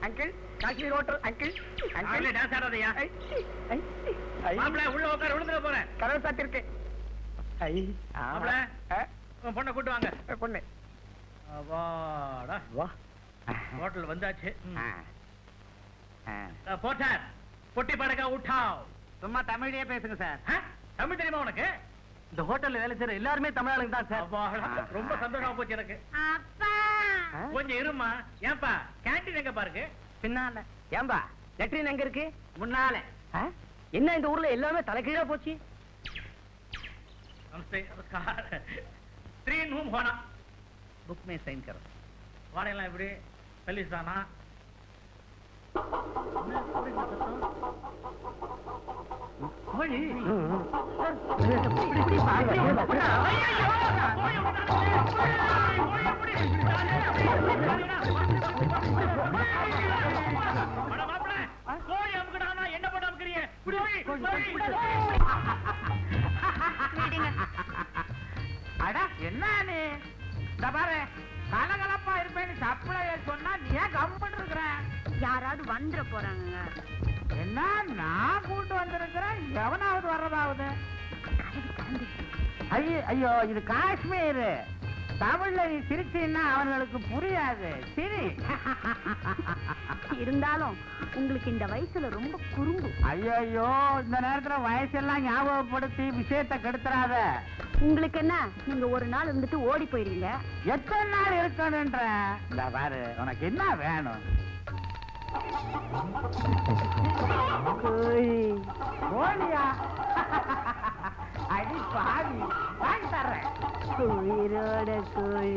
Uncle Kashmir hotel uncle uncle dance ஆடாதயா மாப்ள உள்ள உட்கார விழுந்துற போறேன் கரவை சாத்திருக்கு மாப்ள உன் பொண்ணை கூட்டு வாங்க பொண்ணு வாடா வா ஹோட்டல் வந்தாச்சு போட்டார் பொட்டி படக்கா உட்டாவ் சும்மா தமிழ்லயே பேசுங்க சார் தமிழ் தெரியுமா உனக்கு இந்த ஹோட்டல்ல வேலை செய்யற எல்லாருமே தமிழாளுங்க தான் சார் ரொம்ப சந்தோஷமா போச்சு எனக்கு கொஞ்சம் இருமா ஏன்பா கேண்டீன் எங்க பாருங்க பின்னால ஏன்பா லெட்ரின் எங்க இருக்கு முன்னால என்ன இந்த ஊர்ல எல்லாமே தலைகீழா போச்சு நமஸ்தே நமஸ்கார் 3 रूम होना बुक में साइन करो வாடெல்லாம் எப்படி பல்லிசானா கோழி என்ன பண்ணாமக்கிறீங்க அடா என்ன நீ பாரு கலகலப்பா இருப்பேன்னு சப்ளை சொன்னா நீ ஏன் கம்முன்னு இருக்கிற யாராவது வந்துட போறாங்க என்ன நான் கூட்டு வந்திருக்கிறேன் எவனாவது வர்றதாவது ஐயோ ஐயோ இது காஷ்மீர் தமிழ்ல நீ சிரிச்சீன்னா அவங்களுக்கு புரியாது சரி இருந்தாலும் உங்களுக்கு இந்த வயசுல ரொம்ப குறும்பு ஐயோ இந்த நேரத்துல வயசெல்லாம் ஞாபகப்படுத்தி விஷயத்தை கெடுத்துறாத உங்களுக்கு என்ன நீங்க ஒரு நாள் இருந்துட்டு ஓடி போயிருவீங்க எத்தனை நாள் இருக்கணும்ன்ற இந்த பாரு உனக்கு என்ன வேணும் கோழியா அடி பாவி வாங்கி தர்றேன் உயிரோட கோழி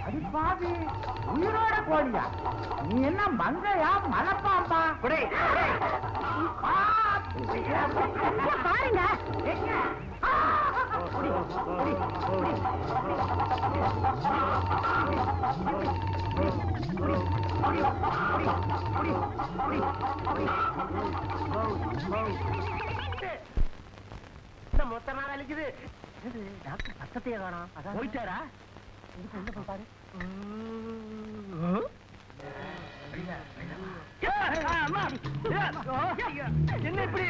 அடி பாவி உயிரோட கோழியா நீ என்ன மங்கையா மலைப்பாம்பா பாருங்க மொத்த நாள் அழிக்குது டாக்டர் சத்தத்தையே காணோம் போயிட்டாரா என்ன பாரு என்ன இப்படி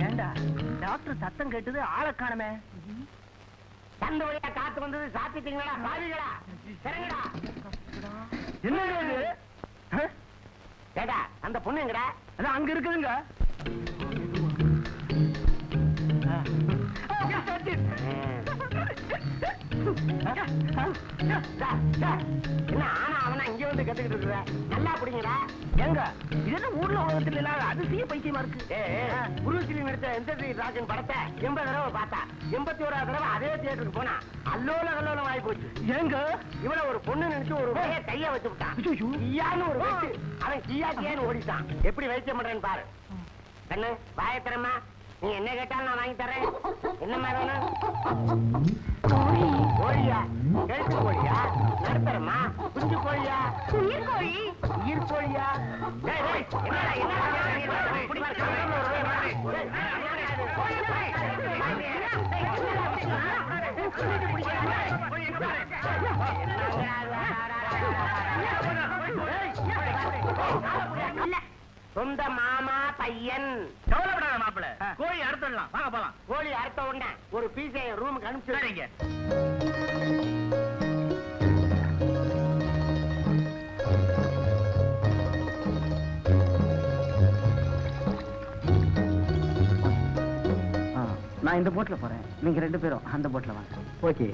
ஏண்டா டாக்டர் சத்தம் கேட்டது ஆளை காணமே தந்த வழியா காத்து வந்தது சாப்பிட்டீங்களா பாவிகளா என்ன கேடா அந்த பொண்ணு எங்கடா அதான் அங்க இருக்குதுங்க என்ன ஆனா அவனா இங்க வந்து கத்துக்கிட்டு இருக்கிற நல்லா பிடிங்கடா எங்க இது ஊர்ல உலகத்துல இல்லாத அதிசய பைத்தியமா இருக்கு குருசிலி நடிச்ச எந்த ராஜன் படத்தை 80 தடவை பார்த்தா 81வது தடவை அதே தியேட்டருக்கு போனா அல்லோல கல்லோலம் ஆகி போச்சு எங்க இவ்வளவு ஒரு பொண்ணு நினைச்சு ஒரு கைய வச்சு விட்டான் ஈயான்னு ஒரு வச்சு அவன் கீயாக்கியான்னு ஓடிட்டான் எப்படி வைத்தியம் பண்றேன்னு பாரு கண்ணு வாயத்திரமா நீ என்ன கேட்டாலும் நான் வாங்கி தரேன் என்ன மாதிரி வேணும் கோழியா கழுத்து கோழியா நடுத்தரமா குஞ்சு கோழியா உயிர் கோழி உயிர் கோழியா சொந்த மாமா பையன் கவலைப்படாத மாப்பிள்ள கோழி அறுத்துடலாம் வாங்க போலாம் கோழி அறுத்த உடனே ஒரு பீஸை ரூமுக்கு அனுப்பிச்சுடுறீங்க நான் இந்த போட்ல போறேன் நீங்க 2 பேரும் அந்த போட்ல வாங்க ஓகே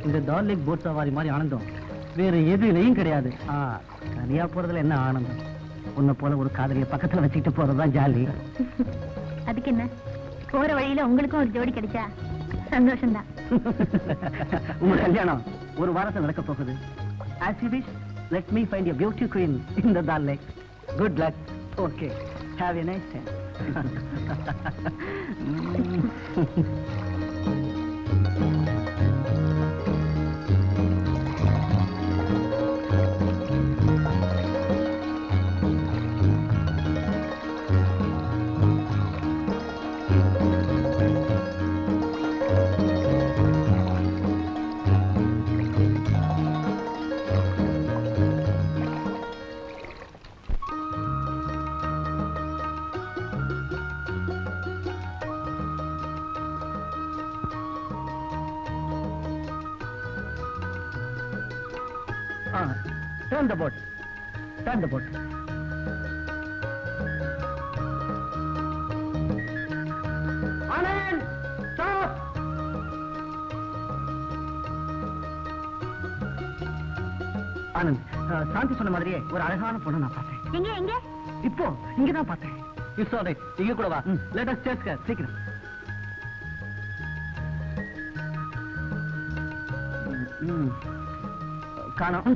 இந்த டால் லேக் போட் சவாரி மாதிரி ஆனந்தம் வேற எதுலையும் கிடையாது தனியா போறதுல என்ன ஆனந்தம் உன்னை போல ஒரு காதலிய பக்கத்துல வச்சுக்கிட்டு போறதுதான் ஜாலி அதுக்கு என்ன போற வழியில உங்களுக்கும் ஒரு ஜோடி கிடைச்சா சந்தோஷம்தான் உங்க கல்யாணம் ஒரு வாரத்துல நடக்க போகுது as you wish let me find a beauty queen in the Dal Lake good luck okay have a nice time Turn the boat. Turn the boat. Anand! Stop! Anand, சாந்தி சொன்ன மாதிரியே ஒரு அழகான பொண்ணு நான் பார்த்தேன். எங்க எங்க? இப்போ இங்கதான் பார்த்தேன். It's all right. இங்க கூட வா. Let us chase her. சீக்கிரம். காணோம்.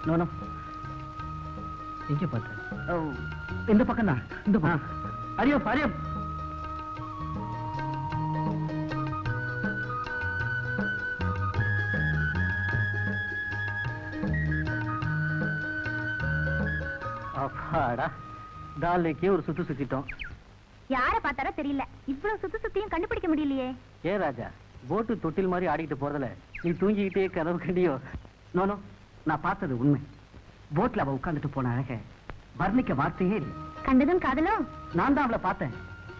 நோ எங்க பார்த்தேன்? இந்த பக்கம் தான். இந்த பக்கம். அரியோ அரியோ. அப்பாடா, டால்லேக்கே ஒரு சுத்து சுத்திட்டோம். யார பார்த்தாரோ தெரியல, இவ்வளவு சுத்தி சுத்தியும் கண்டுபிடிக்க முடியலையே. ஏ ராஜா, போட்டு தொட்டில் மாதிரி ஆடிக்கிட்டு போறதுல நீ தூங்கிக்கிட்டே கனவு கண்டியோ? நோனோ, நான் பார்த்தது உண்மை. போட்ல அவ உட்கார்ந்துட்டு போன அழக வர்ணிக்க வார்த்தையே இல்லை. கண்டதும் காதலோ? நான் தான் அவளை பார்த்தேன்,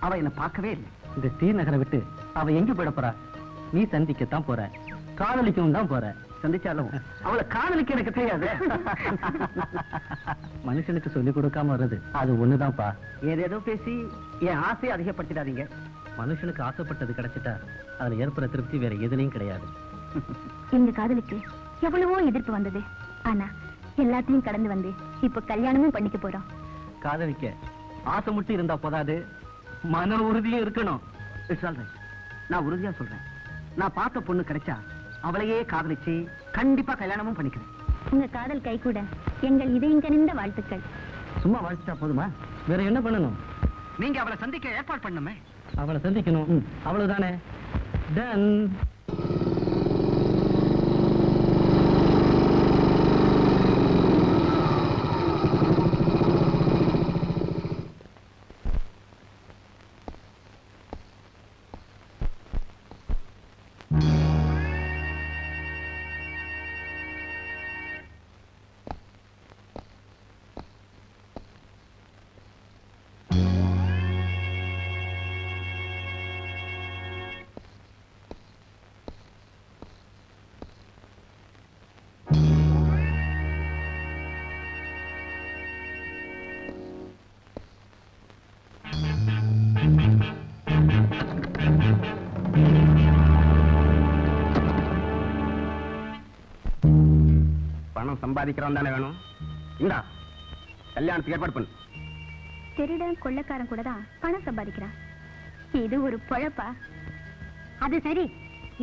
அவ என்ன பார்க்கவே இல்லை. இந்த தீநகரை விட்டு அவ எங்க போயிட போறா? நீ சந்திக்கத்தான் போற, காதலிக்கவும் தான் போற. சந்திச்சாலும் அவளை காதலிக்க எனக்கு தெரியாது. மனுஷனுக்கு சொல்லிக் கொடுக்காம வர்றது அது ஒண்ணுதான்ப்பா. ஏதேதோ பேசி என் ஆசையை அதிகப்படுத்திடாதீங்க. மனுஷனுக்கு ஆசைப்பட்டது கிடைச்சிட்டா அதுல ஏற்படுற திருப்தி வேற எதுலையும் கிடையாது. எங்க காதலுக்கு எவ்வளவோ எதிர்ப்பு வந்தது, ஆனா எல்லாத்தையும் கடந்து வந்து இப்ப கல்யாணமும் பண்ணிக்க போறோம். காதலிக்க ஆசை மட்டும் இருந்தா போதாது, மன உறுதியும் இருக்கணும். It's all right. நான் உறுதியா சொல்றேன், நான் பார்த்த பொண்ணு கிடைச்சா அவளையே காதலிச்சு கண்டிப்பா கல்யாணமும் பண்ணிக்கிறேன். உங்க காதல் கை கூட எங்கள் இதயம் கனிந்த வாழ்த்துக்கள். சும்மா வாழ்த்துட்டா போதுமா? வேற என்ன பண்ணணும்? நீங்க அவளை சந்திக்க ஏற்பாடு பண்ணுமே. அவளை சந்திக்கணும், அவ்வளவுதானே. டன். பணம் சம்பாதிக்கிறவன் தானே வேணும். இந்தா கல்யாணத்துக்கு ஏற்பாடு பண்ணு. திருடன் கொள்ளக்காரன் கூட தான் பணம் சம்பாதிக்கிறான். இது ஒரு பொழப்பா? அது சரி,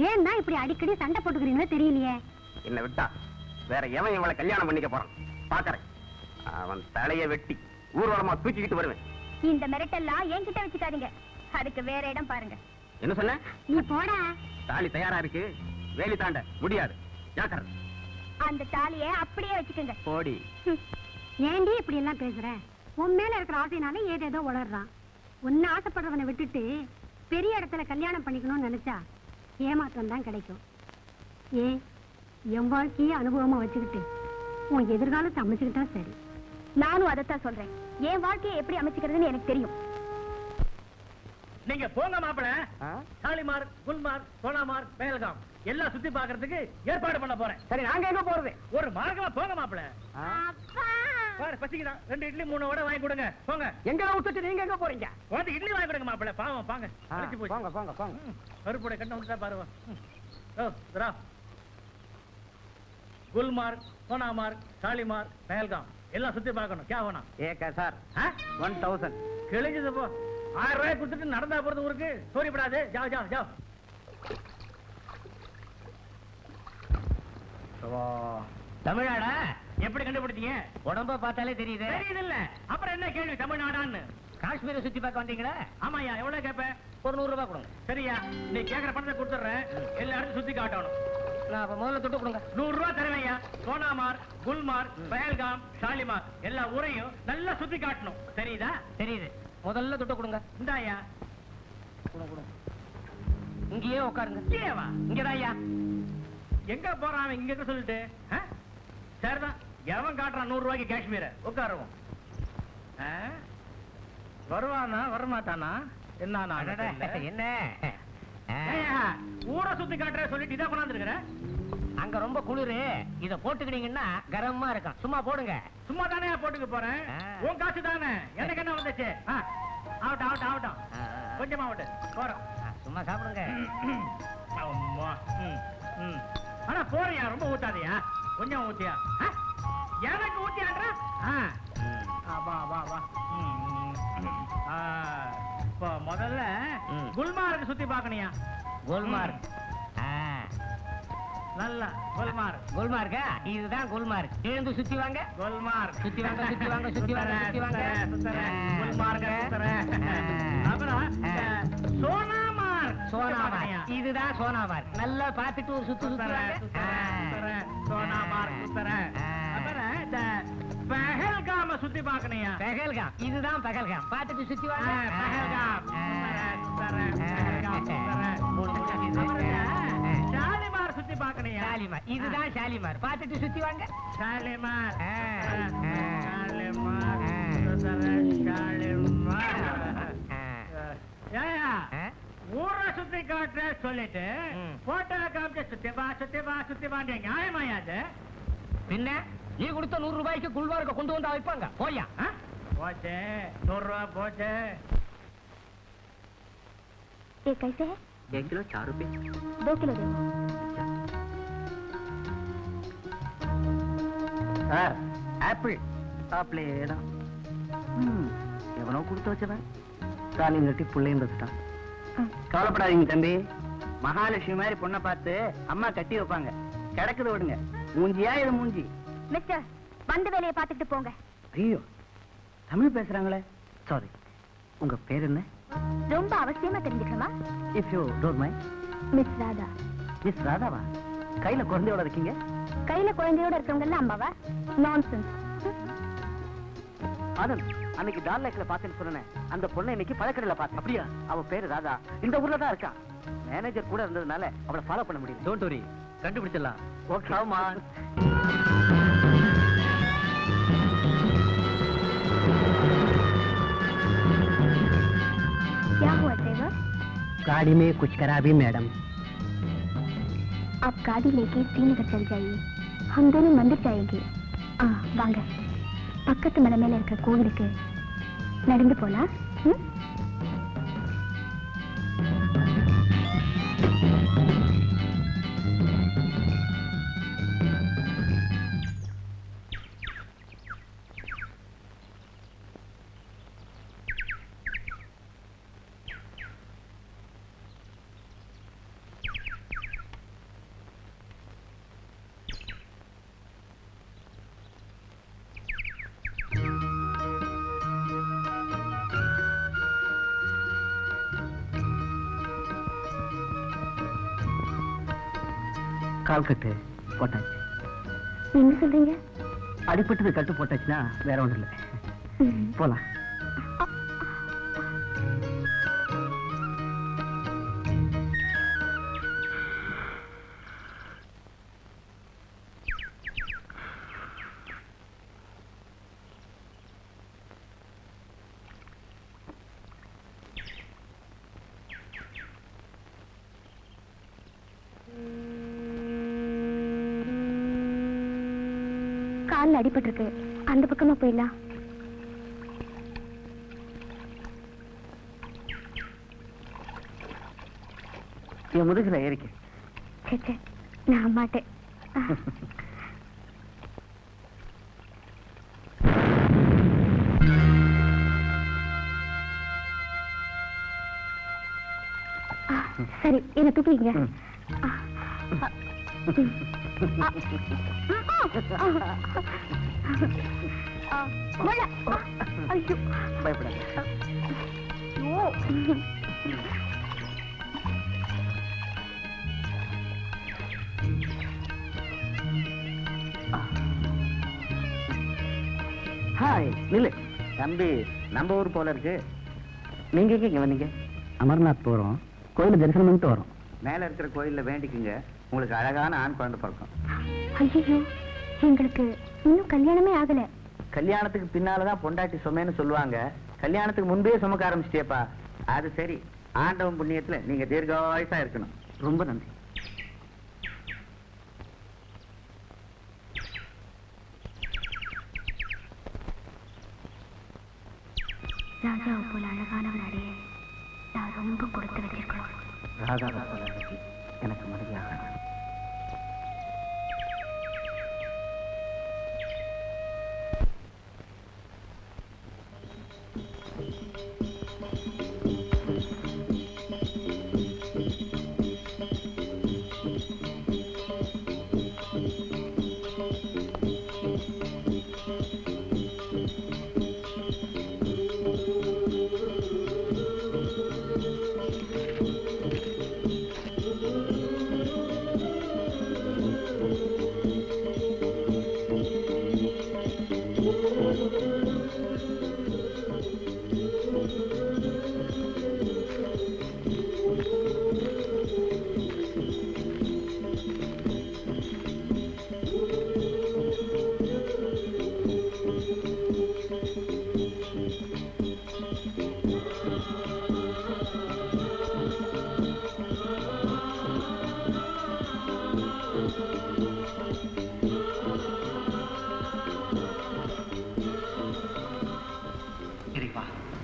ஏன் தான் இப்படி அடிக்கடி சண்டை போட்டுக்கிறீங்களோ தெரியலையே. என்ன விட்டா வேற எவன் இவளை கல்யாணம் பண்ணிக்க போறான் பாக்குறேன். அவன் தலையை வெட்டி ஊர்வலமா தூக்கிக்கிட்டு வருவேன். இந்த மிரட்டெல்லாம் என்கிட்ட வச்சுக்காதீங்க, அதுக்கு வேற இடம் பாருங்க. என்ன சொன்ன? நீ போடா. தாலி தயாரா இருக்கு, வேலி தாண்ட முடியாது. ஜாக்கிரதை. அந்த தாலியை அப்படியே வச்சுக்கோங்க. போடி. ஏண்டி இப்படி எல்லாம் பேசுற? உன் மேல இருக்கிற ஆசைனால ஏதேதோ உளறான். உன்னை ஆசைப்படுறவனை விட்டுட்டு பெரிய இடத்துல கல்யாணம் பண்ணிக்கணும்னு நினைச்சா ஏமாற்றம் தான் கிடைக்கும். ஏன் என் வாழ்க்கையே அனுபவமா வச்சுக்கிட்டு உன் எதிர்காலத்தை அமைச்சுக்கிட்டா சரி. நானும் அதைத்தான் சொல்றேன். என் வாழ்க்கையை எப்படி அமைச்சுக்கிறதுன்னு எனக்கு தெரியும். நீங்க போங்க மாப்பிள. ஷாலிமார், குல்மார், சோனாமார், பேல்காம் எல்லாம் சுத்தி பாக்குறதுக்கு ஏற்பாடு பண்ண போறேன். சரி, நாங்க எங்க போறது? ஒரு மார்க்கமா போங்க மாப்பிள. பாரு பசிக்குதா, 2 இட்லி 3 வடை வாங்கி கொடுங்க. போங்க. எங்க விட்டுட்டு நீங்க எங்க போறீங்க? வந்து இட்லி வாங்கி கொடுங்க மாப்பிள. பாவம் பாங்க. அடிச்சு போச்சு. போங்க போங்க போங்க. கருப்புடைய கண்ணை வந்துட்டா பாருவா. ஓ தரா. குல்மார், சோனாமார், ஷாலிமார், பேல்காம் எல்லாம் சுத்தி பார்க்கணும். கே வேணா? ஏக்கா சார் 1000. கிழிஞ்சது போ. 1000 ரூபாய் கொடுத்துட்டு நடந்தா போறது ஊருக்கு. சோரிப்படாது. ஜாவ் ஜாவ் ஜாவ். தமிழ்நாடா எப்படி கண்டுபிடிச்சீங்க? உடம்ப பார்த்தாலே தெரியுது. தெரியுது இல்ல, அப்புறம் என்ன கேள்வி தமிழ்நாடான்னு? காஷ்மீரை சுத்தி பார்க்க வந்தீங்களா? ஆமாயா, எவ்வளவு கேப்ப? ஒரு 100 ரூபாய் கொடுங்க. சரியா, நீ கேக்குற பணத்தை கொடுத்துறேன். எல்லா இடத்தையும் சுத்தி காட்டணும். நான் அப்ப முதல்ல தொட்டு கொடுங்க. 100 ரூபாய் தருவையா. சோனாமார், குல்மார், பஹல்காம், ஷாலிமார் எல்லா ஊரையும் நல்லா சுத்தி காட்டணும். தெரியுதா? தெரியுது. முதல்ல தொட்டு கொடுங்க. இந்தாயா. கொடுங்க கொடுங்க. இங்கேயே உட்காருங்க. இங்கேவா? இங்கதான் ஐயா. எங்க போறான் இங்க இருக்க சொல்லிட்டு? சரிதான், எவன் காட்டுறான் 100 ரூபாய்க்கு காஷ்மீர? உட்காருவோம். வருவானா வரமாட்டானா? என்ன என்ன ஊரை சுத்தி காட்டுற சொல்லிட்டு இதை கொண்டாந்துருக்கிற? அங்க ரொம்ப குளிரு. இத போட்டுக்கிட்டீங்கன்னா கரமா இருக்கும். சும்மா போடுங்க. சும்மா தானே போட்டுக்க போறேன். உன் காசு தானே, எனக்கு என்ன வந்துச்சு? ஆகட்டும் ஆகட்டும் ஆகட்டும், கொஞ்சமா விட்டு போறோம். சும்மா சாப்பிடுங்க. அம்மா. ஆனா போறியா, ரொம்ப ஊத்தாதியா, கொஞ்சம் ஊத்தியா. எனக்கு ஊத்தியான்றா? வா வா வா. இப்போ முதல்ல குல்மார்க் சுத்தி பாக்கணியா? குல்மார்க். நல்லா குல்மார்க். குல்மார்க்கா? இதுதான் குல்மார்க். எழுந்து சுத்தி வாங்க. குல்மார்க். சுத்தி வாங்க சுத்தி வாங்க சுத்தி வாங்க சுத்தி வாங்க. குல்மார்க். அப்புறம் சோனாமார்க். சோனாமார்க். இதுதான் சோனாமார்க். நல்லா பார்த்துட்டு ஒரு சுத்து சுத்துறாங்க. சோனாமார்க் சுத்துறேன். அப்புறம் இந்த பஹல்காம சுத்தி பாக்கணியா? பஹல்காம். இதுதான் பஹல்காம். பார்த்துட்டு சுத்தி வாங்க. பஹல்காம். ஷாலிமார் சுத்தி பாக்கணியா? ஷாலிமார். இதுதான் ஷாலிமார். பார்த்துட்டு சுத்தி வாங்க. ஷாலிமார். ஊரை சுத்தி காட்டுற சொல்லிட்டு போட்டோ காமிச்சு சுத்தி வா சுத்தி வா சுத்தி வா. நியாயமாயாது? பின்ன நீ கொடுத்த 100 ரூபாய்க்கு குல்வார்க்க கொண்டு வந்தா வைப்பாங்க. போயா? போச்சு, 100 ரூபா போச்சு. ये कैसे है? 1 किलो 4 रुपए. 2 किलो दे. சார், ஆப்பிள் சாப்பிடலாம். எவனோ கொடுத்து வச்சவன் காலையும் கட்டி பிள்ளையும் வச்சுட்டான். கவலைப்படாதீங்க தம்பி, மகாலட்சுமி மாதிரி பொண்ணை பார்த்து அம்மா கட்டி வைப்பாங்க. கிடக்குது விடுங்க. மூஞ்சியா இது மூஞ்சி? மிஸ்டர், வந்த வேலையை பார்த்துட்டு போங்க. ஐயோ, தமிழ் பேசுறாங்களே. சாரி. உங்க பேர் என்ன? ரொம்ப அவசியமா தெரிஞ்சுக்கணுமா? If you don't mind. Miss Radha. Miss ராதாவா? கையில குழந்தையோட இருக்கீங்க? கையில குழந்தையோட இருக்கவங்க எல்லாம் அம்மாவா? நான்சென்ஸ். ஆனந்த், அன்னைக்கு டார்லேக்ல பார்த்தேன்னு சொன்னேன். அந்த பொண்ணை இன்னைக்கு பழக்கடையில பார்த்தேன். அப்படியா? அவ பேரு ராதா. இந்த ஊர்ல தான் இருக்கா. மேனேஜர் கூட இருந்ததுனால அவளை ஃபாலோ பண்ண முடியல. டோன்ட் வரி, கண்டுபிடிச்சிடலாம். ஓகே. Come on. क्या हुआ ड्राइवर? गाड़ी में कुछ खराबी मैडम. आप गाड़ी लेके श्रीनगर चल जाइए. हम दोनों मंदिर जाएंगे. வாங்க. பக்கத்து மலை மேல இருக்க கோவிலுக்கு நடந்து போலாம். கால் கட்டு போட்டாச்சு. என்ன சொல்றீங்க? அடிப்பட்டது கட்டு போட்டாச்சுன்னா வேற ஒண்ணும் இல்லை. போலாம். கால்ல அடிபட்டு இருக்கு. அந்த பக்கமா போயிடலாம். என் முதுகுல ஏறிக்க. சே, நான் மாட்டேன். சரி, என்ன தூக்குறீங்க? பயப்படாத. ஹாய், நில்லு. தம்பி, நம்ம ஊர் போல இருக்கு. நீங்க எங்க வந்தீங்க? அமர்நாத் போறோம். கோயில தரிசனம் பண்ணிட்டு வரோம். மேல இருக்கிற கோயில்ல வேண்டிக்குங்க, உங்களுக்கு அழகான ஆண் குழந்தை பிறக்கும். ஐயோ, எங்களுக்கு இன்னும் கல்யாணமே ஆகல. கல்யாணத்துக்கு பின்னாலதான் பொண்டாட்டி சுமைன்னு சொல்லுவாங்க. கல்யாணத்துக்கு முன்பே சுமக்க ஆரம்பிச்சிட்டேப்பா. அது சரி, ஆண்டவன் புண்ணியத்துல நீங்க தீர்காயுசா இருக்கணும். ரொம்ப நன்றி. ராஜாவை போல அழகானவன் அடைய நான் ரொம்ப கொடுத்து வச்சிருக்கணும். ராதாவை போல அழகி எனக்கு மனைவியாக.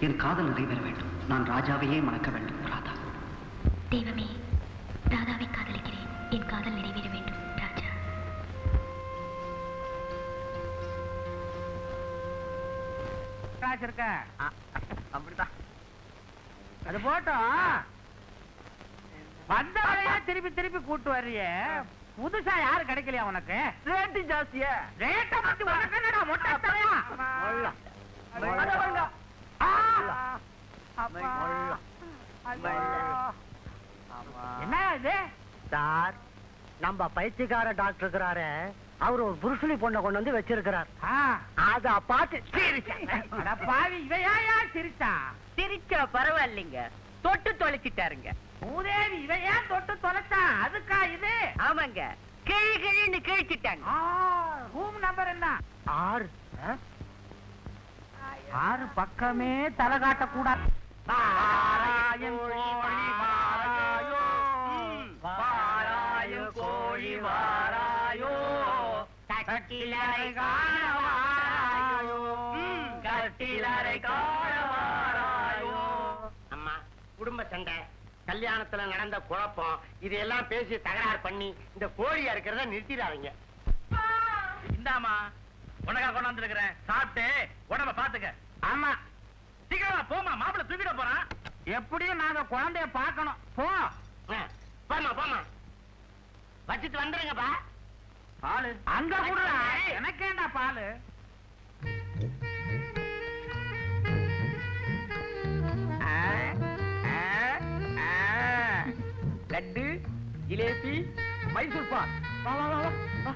என் காதல் நிறைவேற வேண்டும். நான் ராஜாவையே மணக்க வேண்டும். ராதா. தெய்வமே, ராதாவை காதலிக்கிறேன். என் காதல் நிறைவேற வேண்டும். ராஜா. காசு இருக்க அப்படிதான். அது போட்டோம். வந்தவரையா திருப்பி திருப்பி கூட்டு வர்றிய. புதுசா யாரு கிடைக்கலையா உனக்கு? ரேட்டு ஜாஸ்தியா? ரேட்ட பத்தி உனக்கு என்னடா மொட்டை தலையா? என்ன இது சார்? நம்ம பைத்தியக்கார டாக்டர் இருக்கிறாரு, அவர் ஒரு புருஷலி பொண்ணை கொண்டு வந்து வச்சிருக்கிறார். அத பார்த்து பாவி இவையா சிரிச்சா? சிரிச்சா பரவாயில்லைங்க, தொட்டு தொலைச்சிட்டாருங்க. மூதேவி இவையா தொட்டு தொலைச்சா? அதுக்கா இது? ஆமாங்க, கிழி கிழின்னு கிழிச்சிட்டாங்க. ரூம் நம்பர் என்ன? 6. 6 பக்கமே தலை காட்ட கூடாது. கோழி வாராயோ, கட்டிலறை காணவாராயோ, கட்டிலறை காணவாராயோ. அம்மா, குடும்ப சண்டை, கல்யாணத்துல நடந்த குழப்பம், இதெல்லாம் பேசி தகராறு பண்ணி இந்த கோழியா இருக்கிறத நிறுத்திடாதீங்க. இந்தாமா உனக்கா கொண்டாந்து இருக்கிறேன். சாப்பிட்டு உடம்ப பாத்துக்க. ஆமா, சீக்கிரமா போமா, மாப்பிள்ள தூக்கிட போறான். எப்படியும் நாங்க குழந்தைய பார்க்கணும். போ. போமா போமா, வச்சுட்டு வந்துருங்கப்பா. பாலு அங்க கூட எனக்கேண்டா பாலு? லட்டு, ஜிலேபி, மைசூர் பாக். வா வா வா வா.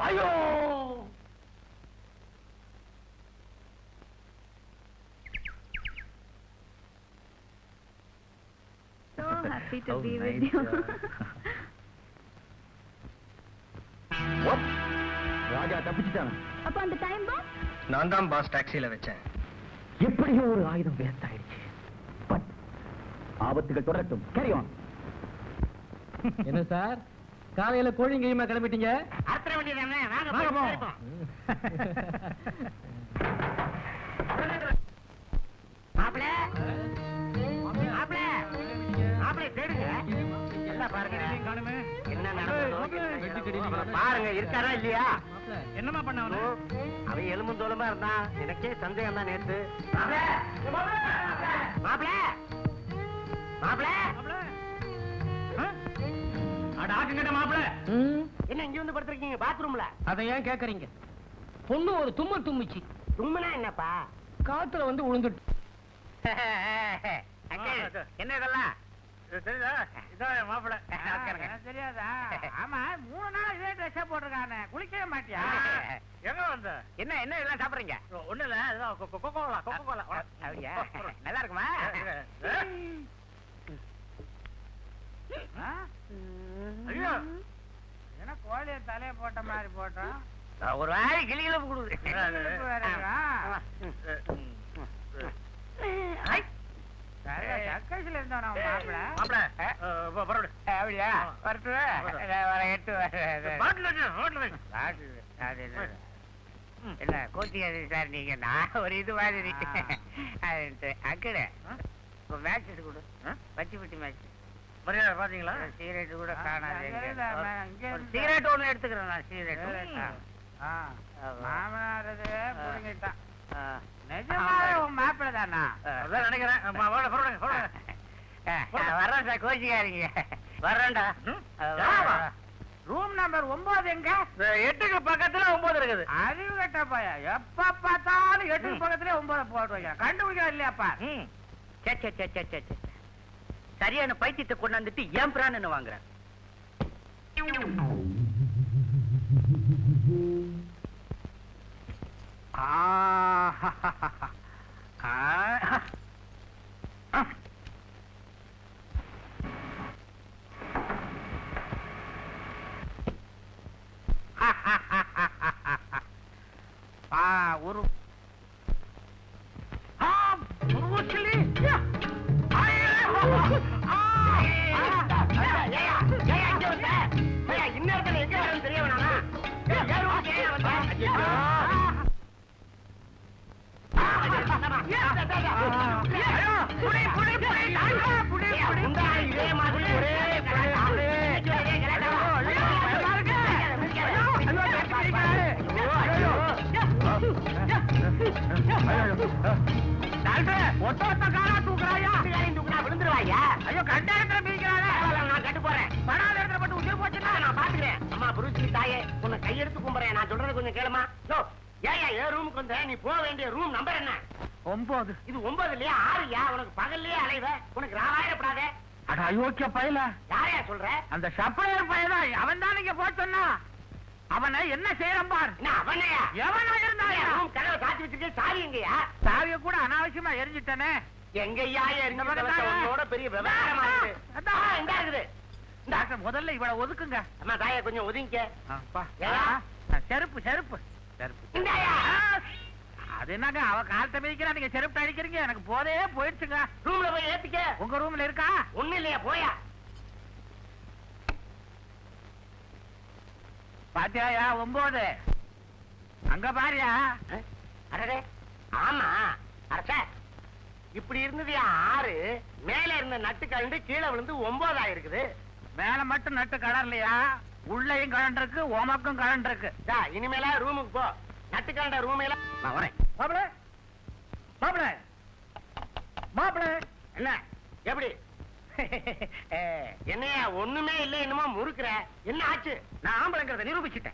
ஐயோ, So happy to be with you. ராஜா தப்பிச்சுட்டாங்க. அப்ப அந்த டைம் பாம் நான் தான் பாஸ் டாக்ஸில வச்சேன். எப்படியோ ஒரு ஆயுதம் வேஸ்ட் ஆயிடுச்சு. பட் ஆபத்துகள் தொடரட்டும். Carry on. என்ன சார், காலையில கோழிங்கையுமா கிளம்பிட்டீங்க? அறுத்துற வேண்டியதானே? வாங்க வாங்க போய் போவோம். மாப்பிள மாப்பிள மாப்பிள தேடுங்க. எல்லாம் பாருங்க என்ன நடந்ததோ பாருங்க இருக்காரா இல்லையா? என்னமா பண்ண அவனு? அவன் எலும்பு தோலமா இருந்தான். எனக்கே சந்தேகம் தான் நேத்து. மாப்பிள மாப்பிள அட ஆக்குங்கட்ட மாப்பிள. என்ன இங்க வந்து படுத்திருக்கீங்க பாத்ரூம்ல? அதை ஏன் கேக்குறீங்க? பொண்ணு ஒரு தும்மல் தும்மிச்சு. தும்முனா என்னப்பா? காத்துல வந்து விழுந்துட்டு. என்ன இதெல்லாம்? தெரியுதா? இதான் மாப்பிள. தெரியாதா? ஆமா 3 நாள் இதே ட்ரெஸ் போட்டிருக்கானே, குளிக்கவே மாட்டியா? எங்க வந்த? என்ன என்ன இதெல்லாம் சாப்பிடுறீங்க? ஒண்ணு இல்ல, இதான் கொக்கோ கோலா. அப்படியா? நல்லா இருக்குமா? ஐயோ, என்ன கோழிய தலைய போட்ட மாதிரி போட்டோம். ஒரு வாரி கிளிகளும் கொடுக்குது. சர்க்கஸ்ல இருந்தோம் நம்ம மாப்பிள. அப்படியா? வரட்டு என்ன கோச்சிக்காது சார், நீங்க நான் ஒரு இது மாதிரி அக்கடை மேட்ச் கொடு, பச்சி பட்டி மேட்ச். மரியாதை பாத்தீங்களா? சிகரெட் கூட காணாது. இங்க சிகரெட் ஒண்ணு எடுத்துக்கிறேன் நான். சிகரெட் மாமனாரது புரிஞ்சுட்டான். நிஜமாவே உன் மாப்பிள தானா? அதான் நினைக்கிறேன். வர்றேன் சார், கோச்சிக்காதீங்க. வர்றேன்டா. ரூம் நம்பர் 9 எங்க? 8க்கு பக்கத்துல 9 இருக்குது. அறிவு கட்ட பையா, எப்ப பார்த்தாலும் 8க்கு பக்கத்துல 9 போடுவாங்க. கண்டுபிடிக்க இல்லையாப்பா? சரியான பைத்தியத்தை கொண்டாந்துட்டு ஏன் பிரான்னு வாங்குறேன். ஒரு இன்னொருத்தன் எங்க வரணும் தெரிய வேணாமா? இதே மாதிரி ஒரே விழுந்துருவாயா? ஐயோ, கட்டாயத்துல பிரிக்கிறாங்க. நான் கட்டு போறேன். படாத இடத்துல பட்டு உயிர் போச்சுன்னா நான் பாத்துக்கிறேன். அம்மா புருஷி தாயே, உன்னை கையெடுத்து கும்புறேன். நான் சொல்றது கொஞ்சம் கேளுமா? ஏன் என் ரூமுக்கு வந்த? நீ போக வேண்டிய ரூம் நம்பர் என்ன? 9. இது 9 இல்லையா? 6யா? உனக்கு பகல்லையே அலைவ, உனக்கு ராவாயிடப்படாதே. அட அயோக்கிய பயல, யாரையா சொல்ற? அந்த சப்ளையர் பையன் அவன் தான் நீங்க போய் சொன்னா. அவனை என்ன செய்யறான் பார். என்ன அவனையா? எவனா இருந்தாயா? ரூம் கதவை சாத்தி வச்சிருக்கேன். சாவி எங்கயா? சாவிய கூட அனாவசியமா எரிஞ்சிட்டனே. எங்கய்யா எரிஞ்சோட பெரிய விவகாரமா இருக்கு. இந்த இருக்குது. டாக்டர், முதல்ல இவளை ஒதுக்குங்க. அம்மா தாயை கொஞ்சம் ஒதுங்கிக்க. செருப்பு செருப்பு செருப்பு. இந்தாயா? அது என்னங்க, அவ காலத்தை மிதிக்கிறா, நீங்க செருப்பு அடிக்கிறீங்க. எனக்கு போதே போயிடுச்சுங்க. ரூம்ல போய் ஏத்திக்க. உங்க ரூம்ல இருக்கா? ஒண்ணு இல்லையா? போயா. பாத்தியாயா? 9 அங்க பாரியா. அடடே, ஆமா. அரச இப்படி இருந்தது 6, மேல இருந்த நட்டு கழண்டு கீழே விழுந்து 9 ஆயிருக்குது. மேல மட்டும் நட்டு கடறலையா, உள்ளயும் கழண்டு இருக்கு, உமக்கும் கழண்டு இருக்கு. இனிமேல ரூமுக்கு போ. நட்டு கழண்ட ரூமையில நான் வரேன். மாப்பிள மாப்பிள மாப்பிள. என்ன எப்படி? என்னையா ஒண்ணுமே இல்லை, என்னமோ முறுக்குற? என்ன ஆச்சு? நான் ஆம்பளைங்கிறத நிரூபிச்சுட்டேன்.